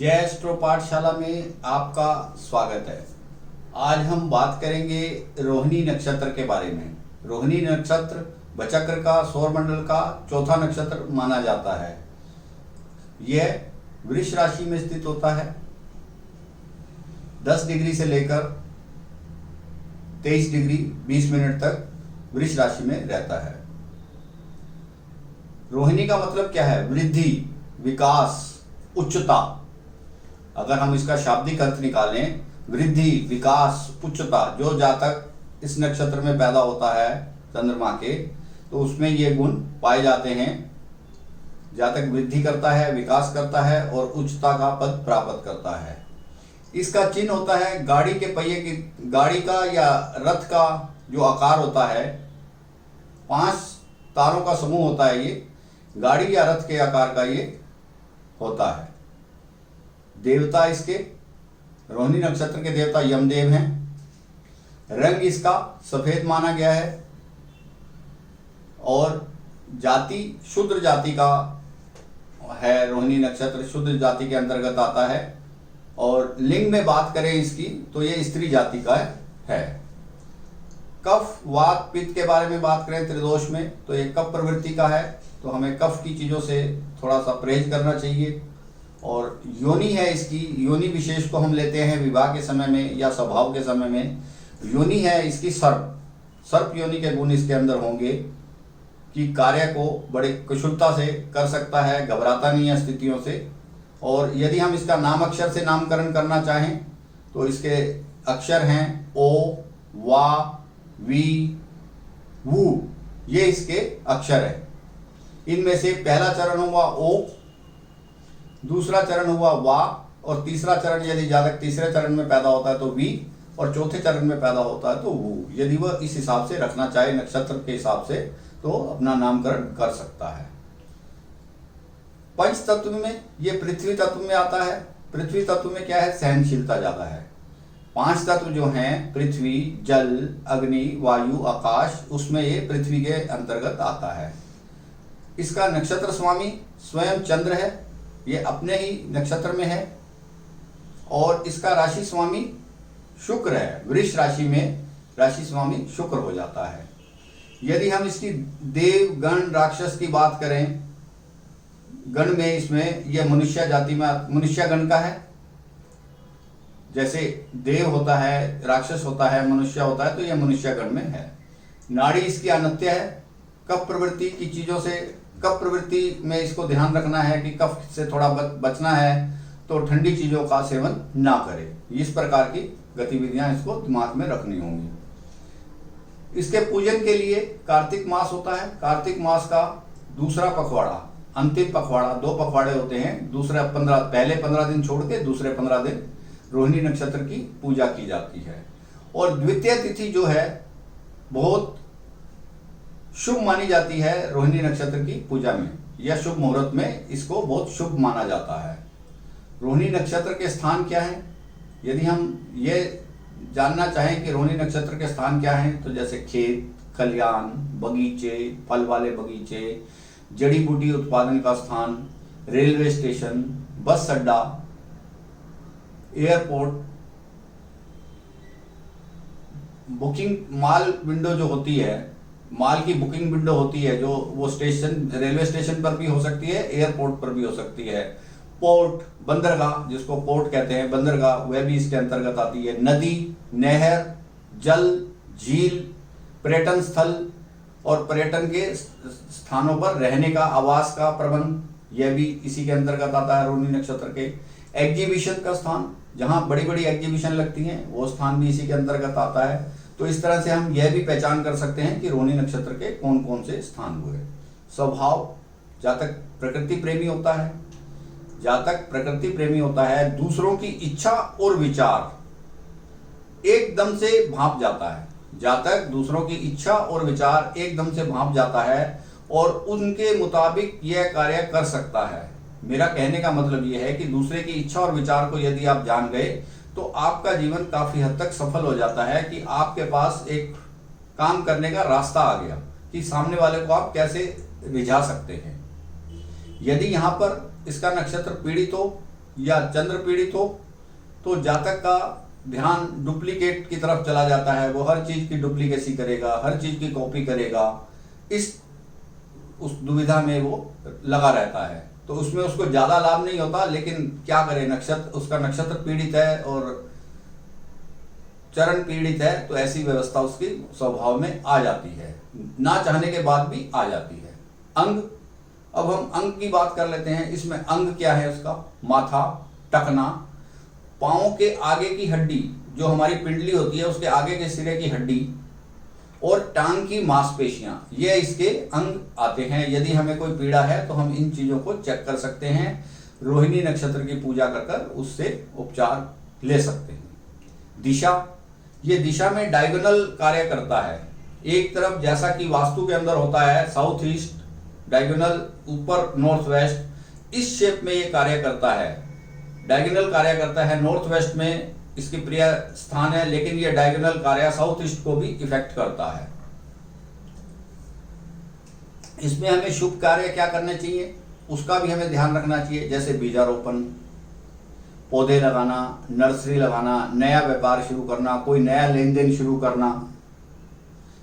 जय एस्ट्रो पाठशाला में आपका स्वागत है। आज हम बात करेंगे रोहिणी नक्षत्र के बारे में। रोहिणी नक्षत्र बचक्र का सौरमंडल का चौथा नक्षत्र माना जाता है। यह वृष राशि में स्थित होता है। 10 डिग्री से लेकर 23 डिग्री 20 मिनट तक वृष राशि में रहता है। रोहिणी का मतलब क्या है? वृद्धि, विकास, उच्चता। अगर हम इसका शाब्दिक अर्थ निकालें, वृद्धि, विकास, उच्चता, जो जातक इस नक्षत्र में पैदा होता है चंद्रमा के, तो उसमें ये गुण पाए जाते हैं। जातक वृद्धि करता है, विकास करता है और उच्चता का पद प्राप्त करता है। इसका चिन्ह होता है गाड़ी के पहिए की, गाड़ी का या रथ का जो आकार होता है, 5 तारों का समूह होता है। ये गाड़ी या रथ के आकार का ये होता है। देवता इसके, रोहिणी नक्षत्र के देवता यमदेव हैं। रंग इसका सफेद माना गया है और जाति शूद्र जाति का है। रोहिणी नक्षत्र शूद्र जाति के अंतर्गत आता है। और लिंग में बात करें इसकी तो ये स्त्री जाति का है। कफ, वात, पित्त के बारे में बात करें त्रिदोष में तो ये कफ प्रवृत्ति का है, तो हमें कफ की चीज़ों से थोड़ा सा परहेज करना चाहिए। और योनि है इसकी, योनि विशेष को हम लेते हैं विवाह के समय में या स्वभाव के समय में। योनि है इसकी सर्प योनि के गुण इसके अंदर होंगे कि कार्य को बड़े कुशलता से कर सकता है, घबराता नहीं है स्थितियों से। और यदि हम इसका नाम अक्षर से नामकरण करना चाहें तो इसके अक्षर हैं ओ, वा, वी, वू, ये इसके अक्षर हैं। इनमें से पहला चरण हुआ ओ, दूसरा चरण हुआ वा और तीसरा चरण यदि जातक तीसरे चरण में पैदा होता है तो वी और चौथे चरण में पैदा होता है तो वू। यदि वह इस हिसाब से रखना चाहे नक्षत्र के हिसाब से तो अपना नामकरण कर सकता है। पंच तत्व में ये पृथ्वी तत्व में आता है। पृथ्वी तत्व में क्या है? सहनशीलता ज्यादा है। 5 तत्व जो हैं पृथ्वी, जल, अग्नि, वायु, आकाश, उसमें ये पृथ्वी के अंतर्गत आता है। इसका नक्षत्र स्वामी स्वयं चंद्र है, ये अपने ही नक्षत्र में है। और इसका राशि स्वामी शुक्र है। वृष राशि में राशि स्वामी शुक्र हो जाता है। यदि हम इसकी देव, गण, राक्षस की बात करें, गण में इसमें यह मनुष्य जाति में मनुष्य गण का है। जैसे देव होता है, राक्षस होता है, मनुष्य होता है, तो यह मनुष्य गण में है। नाड़ी इसकी अनित्य है। कफ प्रवृत्ति की चीजों से, कफ प्रवृत्ति में इसको ध्यान रखना है कि कफ से थोड़ा बचना है तो ठंडी चीजों का सेवन ना करे। इस प्रकार की गतिविधियां इसको दिमाग में रखनी होंगी। इसके पूजन के लिए कार्तिक मास होता है। कार्तिक मास का दूसरा पखवाड़ा, अंतिम पखवाड़ा, 2 पखवाड़े होते हैं। पहले 15 दिन छोड़ के दूसरे 15 दिन रोहिणी नक्षत्र की पूजा की जाती है। और द्वितीय तिथि जो है बहुत शुभ मानी जाती है रोहिणी नक्षत्र की पूजा में, या शुभ मुहूर्त में इसको बहुत शुभ माना जाता है। रोहिणी नक्षत्र के स्थान क्या है? यदि हम ये जानना चाहें कि रोहिणी नक्षत्र के स्थान क्या हैं, तो जैसे खेत, खलियान, बगीचे, फल वाले बगीचे, जड़ी बूटी उत्पादन का स्थान, रेलवे स्टेशन, बस अड्डा, एयरपोर्ट, बुकिंग माल विंडो जो होती है, माल की बुकिंग विंडो होती है, जो वो स्टेशन, रेलवे स्टेशन पर भी हो सकती है, एयरपोर्ट पर भी हो सकती है। पोर्ट, बंदरगाह, जिसको पोर्ट कहते हैं, बंदरगाह, वह भी इसके अंतर्गत आती है। नदी, नहर, जल, झील, पर्यटन स्थल और पर्यटन के स्थानों पर रहने का, आवास का प्रबंध, यह भी इसी के अंतर्गत आता है रोहिणी नक्षत्र के। एग्जीबिशन का स्थान, जहां बड़ी बड़ी एग्जीबिशन लगती हैं, वो स्थान भी इसी के अंतर्गत आता है। तो इस तरह से हम यह भी पहचान कर सकते हैं कि रोहिणी नक्षत्र के कौन कौन से स्थान हुए। स्वभाव, जातक प्रकृति प्रेमी होता है। जातक प्रकृति प्रेमी होता है। दूसरों की इच्छा और विचार एकदम से भांप जाता है। जातक दूसरों की इच्छा और विचार एकदम से भांप जाता है और उनके मुताबिक यह कार्य कर सकता है। मेरा कहने का मतलब यह है कि दूसरे की इच्छा और विचार को यदि आप जान गए तो आपका जीवन काफी हद तक सफल हो जाता है कि आपके पास एक काम करने का रास्ता आ गया कि सामने वाले को आप कैसे रिझा सकते हैं। यदि यहाँ पर इसका नक्षत्र पीड़ित हो या चंद्र पीड़ित हो तो जातक का ध्यान डुप्लीकेट की तरफ चला जाता है, वो हर चीज की डुप्लीकेसी करेगा, हर चीज की कॉपी करेगा, उस दुविधा में वो लगा रहता है। तो उसमें उसको ज्यादा लाभ नहीं होता, लेकिन क्या करे, उसका नक्षत्र पीड़ित है और चरण पीड़ित है, तो ऐसी व्यवस्था उसकी स्वभाव में आ जाती है, ना चाहने के बाद भी आ जाती है। अंग, अब हम अंग की बात कर लेते हैं। इसमें अंग क्या है उसका, माथा, टखना, पाँव के आगे की हड्डी जो हमारी पिंडली होती है उसके आगे के सिरे की हड्डी और टांग की मांसपेशियां, ये इसके अंग आते हैं। यदि हमें कोई पीड़ा है तो हम इन चीजों को चेक कर सकते हैं, रोहिणी नक्षत्र की पूजा कर उससे उपचार ले सकते हैं। दिशा, ये दिशा में डायगोनल कार्य करता है। एक तरफ जैसा कि वास्तु के अंदर होता है साउथ ईस्ट डायगोनल, ऊपर नॉर्थ वेस्ट, इस शेप में ये कार्य करता है। डायगोनल कार्य करता है, नॉर्थ वेस्ट में इसकी प्रिय स्थान है, लेकिन ये डायगोनल कार्य साउथ ईस्ट को भी इफेक्ट करता है। इसमें हमें शुभ कार्य क्या करने चाहिए उसका भी हमें ध्यान रखना चाहिए, जैसे बीजारोपण, पौधे लगाना, नर्सरी लगाना, नया व्यापार शुरू करना, कोई नया लेन देन शुरू करना,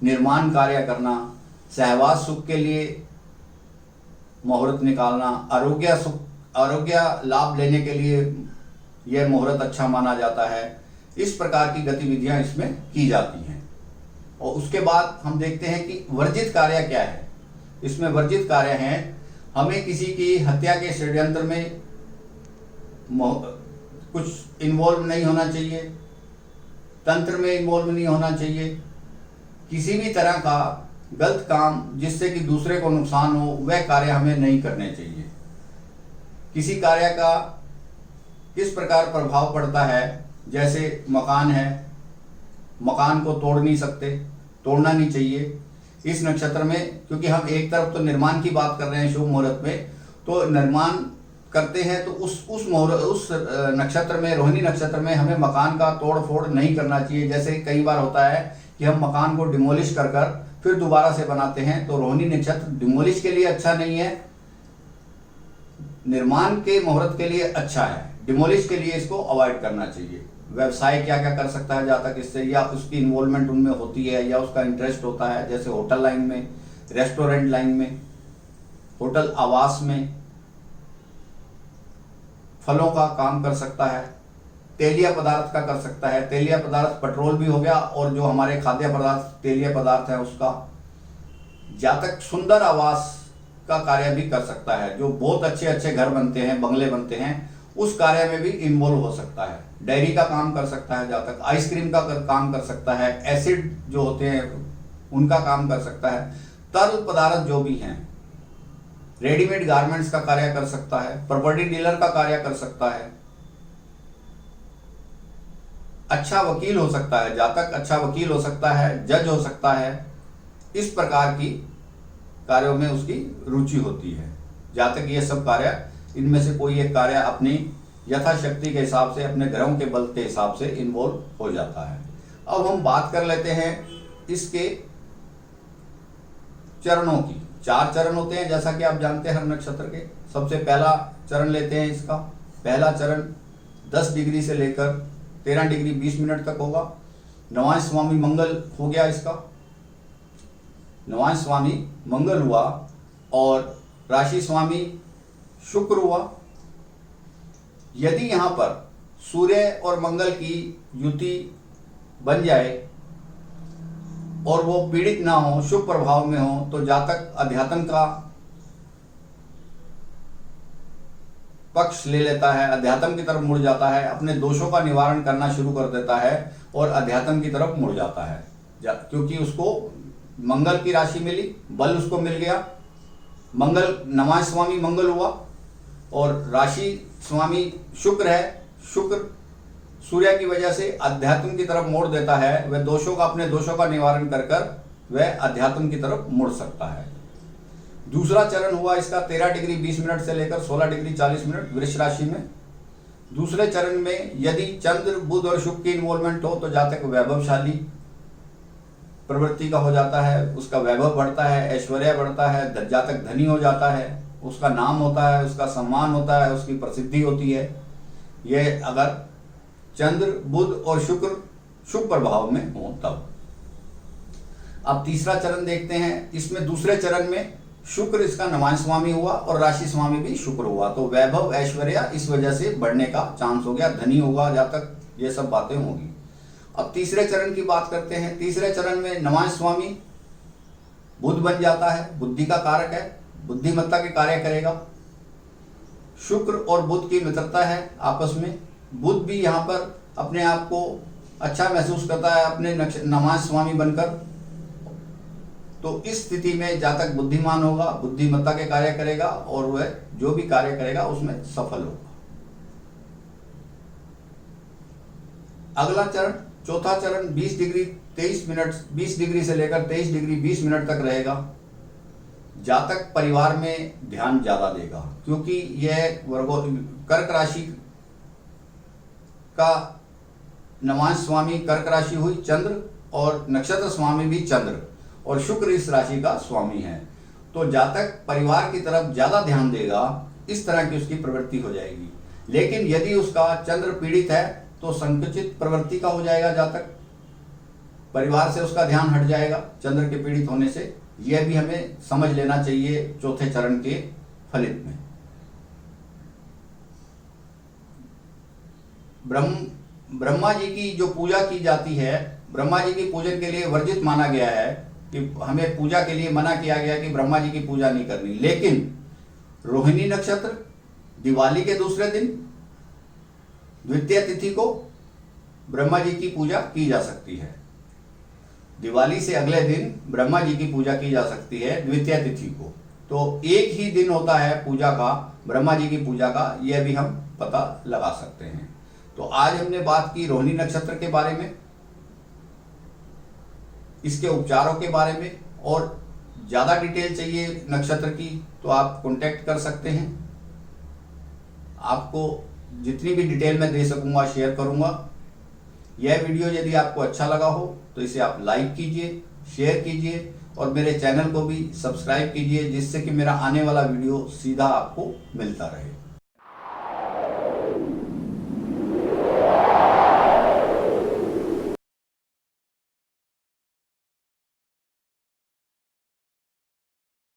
निर्माण कार्य करना, सहवास सुख के लिए मुहूर्त निकालना, आरोग्य लाभ लेने के लिए यह मुहूर्त अच्छा माना जाता है। इस प्रकार की गतिविधियां इसमें की जाती हैं। और उसके बाद हम देखते हैं कि वर्जित कार्य क्या है। इसमें वर्जित कार्य हैं, हमें किसी की हत्या के षड्यंत्र में कुछ इन्वॉल्व नहीं होना चाहिए, तंत्र में इन्वॉल्व नहीं होना चाहिए, किसी भी तरह का गलत काम जिससे कि दूसरे को नुकसान हो वह कार्य हमें नहीं करने चाहिए। किसी कार्य का किस प्रकार प्रभाव पड़ता है, जैसे मकान है, मकान को तोड़ नहीं सकते, तोड़ना नहीं चाहिए इस नक्षत्र में, क्योंकि हम एक तरफ तो निर्माण की बात कर रहे हैं शुभ मुहूर्त में, तो निर्माण करते हैं तो उस नक्षत्र में, रोहिणी नक्षत्र में हमें मकान का तोड़ फोड़ नहीं करना चाहिए। जैसे कई बार होता है कि हम मकान को डिमोलिश कर फिर दोबारा से बनाते हैं, तो रोहिणी नक्षत्र डिमोलिश के लिए अच्छा नहीं है, निर्माण के मुहूर्त के लिए अच्छा है, डिमोलिश के लिए इसको अवॉइड करना चाहिए। व्यवसाय क्या क्या कर सकता है जातक इससे, या उसकी इन्वॉल्वमेंट उनमें होती है या उसका इंटरेस्ट होता है, जैसे होटल लाइन में, रेस्टोरेंट लाइन में, होटल आवास में, फलों का काम कर सकता है, तेलिया पदार्थ का कर सकता है। तेलिया पदार्थ पेट्रोल भी हो गया, और जो हमारे खाद्य पदार्थ तेलिया पदार्थ है उसका। जातक सुंदर आवास का कार्य भी कर सकता है, जो बहुत अच्छे अच्छे घर बनते हैं, बंगले बनते हैं, उस कार्य में भी इन्वॉल्व हो सकता है। डेयरी का काम कर सकता है जातक, आइसक्रीम का काम कर सकता है, एसिड जो होते हैं उनका काम कर सकता है, तरल पदार्थ जो भी हैं, रेडीमेड गारमेंट्स का कार्य कर सकता है, प्रॉपर्टी डीलर का कार्य कर सकता है, अच्छा वकील हो सकता है जातक, अच्छा वकील हो सकता है, जज हो सकता है। इस प्रकार की कार्यों में उसकी रुचि होती है। जातक ये सब कार्य, इनमें से कोई एक कार्य अपनी यथाशक्ति के हिसाब से, अपने ग्रहों के बल के हिसाब से इन्वॉल्व हो जाता है। अब हम बात कर लेते हैं इसके चरणों की। 4 चरण होते हैं जैसा कि आप जानते हैं हर नक्षत्र के। सबसे पहला चरण लेते हैं इसका। पहला चरण 10 डिग्री से लेकर 13 डिग्री 20 मिनट तक होगा। नवांश स्वामी मंगल हो गया इसका, नवांश स्वामी मंगल हुआ, और राशि स्वामी शुक्र हुआ। यदि यहाँ पर सूर्य और मंगल की युति बन जाए और वो पीड़ित ना हो, शुभ प्रभाव में हो, तो जातक अध्यात्म का पक्ष ले लेता है, अध्यात्म की तरफ मुड़ जाता है, अपने दोषों का निवारण करना शुरू कर देता है और अध्यात्म की तरफ मुड़ जाता है, क्योंकि उसको मंगल की राशि मिली, बल उसको मिल गया। मंगल, नवांश स्वामी मंगल हुआ और राशि स्वामी शुक्र है। शुक्र सूर्य की वजह से अध्यात्म की तरफ मोड़ देता है, वह दोषों का, अपने दोषों का निवारण कर वह अध्यात्म की तरफ मुड़ सकता है। दूसरा चरण हुआ इसका 13 डिग्री 20 मिनट से लेकर 16 डिग्री 40 मिनट वृष राशि में। दूसरे चरण में यदि चंद्र, बुध और शुक्र की इन्वॉल्वमेंट हो तो जातक वैभवशाली प्रवृत्ति का हो जाता है, उसका वैभव बढ़ता है, ऐश्वर्य बढ़ता है, जातक धनी हो जाता है, उसका नाम होता है, उसका सम्मान होता है, उसकी प्रसिद्धि होती है। ये अगर चंद्र, बुध और शुक्र शुभ प्रभाव में हो तब। अब तीसरा चरण देखते हैं। इसमें दूसरे चरण में शुक्र इसका नवांश स्वामी हुआ और राशि स्वामी भी शुक्र हुआ, तो वैभव ऐश्वर्या इस वजह से बढ़ने का चांस हो गया, धनी होगा जातक, ये सब बातें होगी। अब तीसरे चरण की बात करते हैं। तीसरे चरण में नवांश स्वामी बुध बन जाता है, बुद्धि का कारक है, बुद्धिमत्ता के कार्य करेगा। शुक्र और बुध की मित्रता है आपस में, बुध भी यहाँ पर अपने आप को अच्छा महसूस करता है अपने नवांश स्वामी बनकर। तो इस स्थिति में जातक बुद्धिमान होगा, बुद्धिमत्ता के कार्य करेगा और वह जो भी कार्य करेगा उसमें सफल होगा। अगला चरण, चौथा चरण 20 डिग्री 23 मिनट 20 डिग्री से लेकर 23 डिग्री 20 मिनट तक रहेगा। जातक परिवार में ध्यान ज्यादा देगा, क्योंकि यह कर्क राशि का नवांश स्वामी कर्क राशि हुई चंद्र, और नक्षत्र स्वामी भी चंद्र, और शुक्र इस राशि का स्वामी है। तो जातक परिवार की तरफ ज्यादा ध्यान देगा, इस तरह की उसकी प्रवृत्ति हो जाएगी। लेकिन यदि उसका चंद्र पीड़ित है तो संकुचित प्रवृत्ति का हो जाएगा जातक, परिवार से उसका ध्यान हट जाएगा चंद्र के पीड़ित होने से। यह भी हमें समझ लेना चाहिए चौथे चरण के फलित में। ब्रह्मा जी की जो पूजा की जाती है, ब्रह्मा जी की पूजन के लिए वर्जित माना गया है कि हमें पूजा के लिए मना किया गया कि ब्रह्मा जी की पूजा नहीं करनी। लेकिन रोहिणी नक्षत्र, दिवाली के दूसरे दिन, द्वितीय तिथि को ब्रह्मा जी की पूजा की जा सकती है। दिवाली से अगले दिन ब्रह्मा जी की पूजा की जा सकती है द्वितीय तिथि को। तो एक ही दिन होता है पूजा का, ब्रह्मा जी की पूजा का, यह भी हम पता लगा सकते हैं। तो आज हमने बात की रोहिणी नक्षत्र के बारे में, इसके उपचारों के बारे में, और ज़्यादा डिटेल चाहिए नक्षत्र की तो आप कांटेक्ट कर सकते हैं। आपको जितनी भी डिटेल मैं दे सकूंगा शेयर करूंगा। यह वीडियो यदि आपको अच्छा लगा हो तो इसे आप लाइक कीजिए, शेयर कीजिए और मेरे चैनल को भी सब्सक्राइब कीजिए, जिससे कि मेरा आने वाला वीडियो सीधा आपको मिलता रहे।